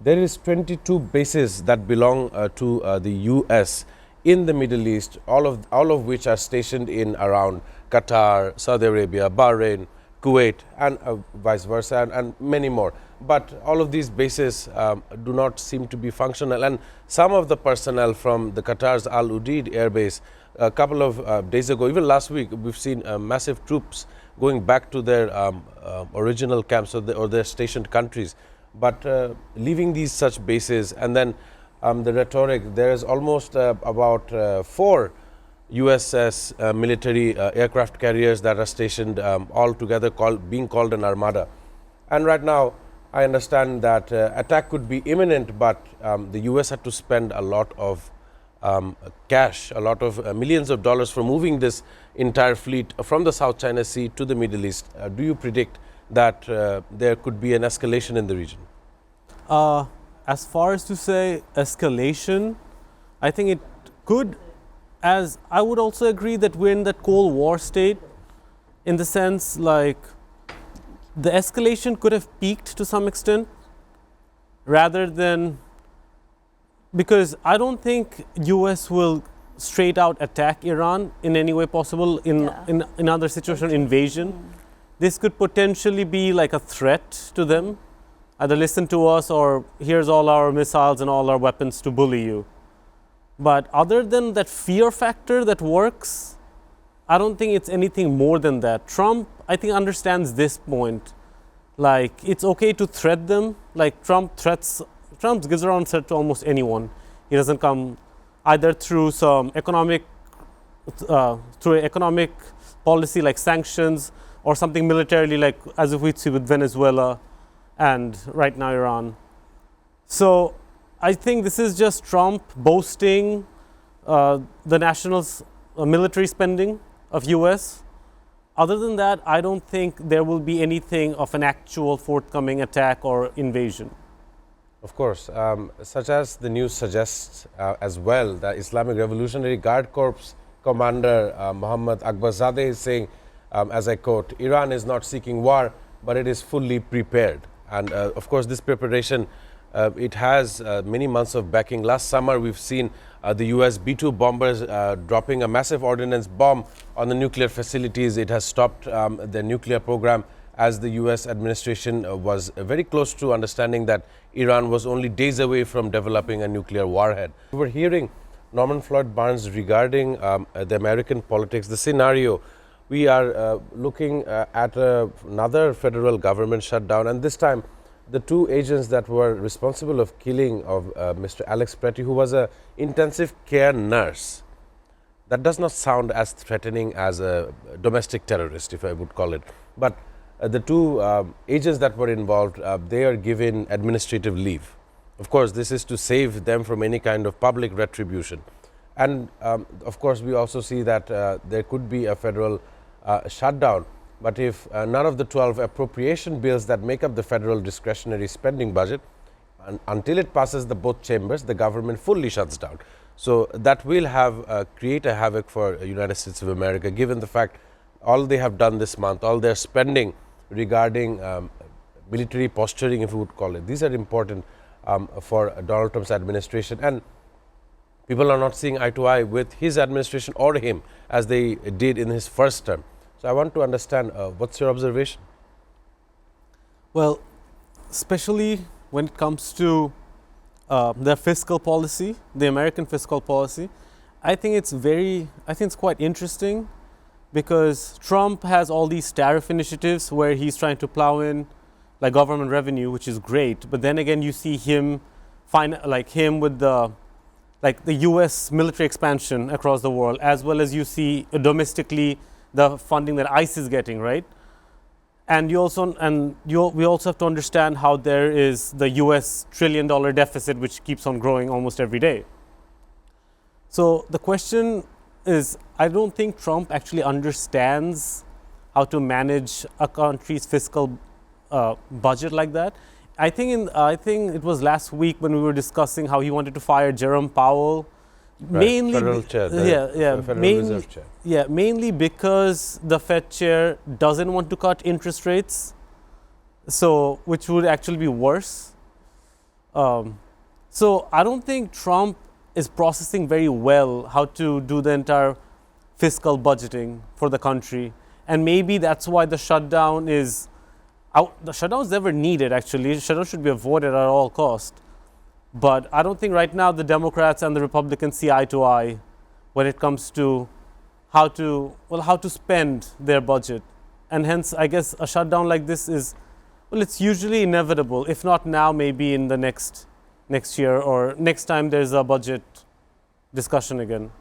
there is 22 bases that belong to the US in the Middle East, all of which are stationed in around Qatar, Saudi Arabia, Bahrain, Kuwait, and vice versa, and many more. But all of these bases do not seem to be functional, and some of the personnel from the Qatar's Al Udeid Air Base, a couple of days ago, even last week, we've seen massive troops going back to their original camps or their stationed countries. But leaving these such bases, and then the rhetoric, there is almost about 4 USS military aircraft carriers that are stationed all together, being called an armada. And right now, I understand that attack could be imminent, but the US had to spend a lot of cash, a lot of millions of dollars for moving this entire fleet from the South China Sea to the Middle East. Do you predict that there could be an escalation in the region? As far as to say escalation, I think it could, as I would also agree that we're in that Cold War state, in the sense like the escalation could have peaked to some extent, rather than, because I don't think US will straight out attack Iran in any way possible in another situation, invasion. This could potentially be like a threat to them. Either listen to us or here's all our missiles and all our weapons to bully you. But other than that fear factor that works, I don't think it's anything more than that. Trump, I think, understands this point. Like, it's okay to threat them. Like, Trump gives around threat to almost anyone. He doesn't come either through some economic policy like sanctions, or something militarily like as if we see with Venezuela and right now Iran. So I think this is just Trump boasting the national military spending of US. Other than that, I don't think there will be anything of an actual forthcoming attack or invasion. Of course, such as the news suggests as well, the Islamic Revolutionary Guard Corps commander Mohammad Akbarzadeh is saying, as I quote, Iran is not seeking war, but it is fully prepared. And of course, this preparation, it has many months of backing. Last summer, we've seen the US B-2 bombers dropping a massive ordnance bomb on the nuclear facilities. It has stopped the nuclear program, as the US administration was very close to understanding that Iran was only days away from developing a nuclear warhead. We're hearing Norman Floyd Barnes regarding the American politics, the scenario. We are looking at another federal government shutdown, and this time the 2 agents that were responsible of killing of Mr. Alex Pretty, who was an intensive care nurse. That does not sound as threatening as a domestic terrorist, if I would call it. But the 2 agents that were involved, they are given administrative leave. Of course, this is to save them from any kind of public retribution. And of course, we also see that there could be a federal shutdown. But if none of the 12 appropriation bills that make up the federal discretionary spending budget, until it passes the both chambers, the government fully shuts down. So that will have create a havoc for the United States of America, given the fact all they have done this month, all their spending regarding military posturing, if you would call it. These are important for Donald Trump's administration, and people are not seeing eye to eye with his administration or him as they did in his first term. So I want to understand, what's your observation? Well, especially when it comes to their fiscal policy, the American fiscal policy, I think it's quite interesting, because Trump has all these tariff initiatives where he's trying to plow in like government revenue, which is great. But then again, you see him with the US military expansion across the world, as well as you see domestically the funding that ICE is getting, right? And we also have to understand how there is the US $1 trillion deficit, which keeps on growing almost every day. So the question is, I don't think Trump actually understands how to manage a country's fiscal budget like that. I think it was last week when we were discussing how he wanted to fire Jerome Powell, mainly Federal Chair, Federal Reserve Chair. Yeah, mainly because the Fed chair doesn't want to cut interest rates, so which would actually be worse. So I don't think Trump is processing very well how to do the entire fiscal budgeting for the country, and maybe that's why the shutdown is out. The shutdown is never needed. Actually, the shutdown should be avoided at all cost. But I don't think right now the Democrats and the Republicans see eye to eye when it comes to how to spend their budget, and hence I guess a shutdown like this is, well, it's usually inevitable. If not now, maybe in the next year or next time there's a budget discussion again.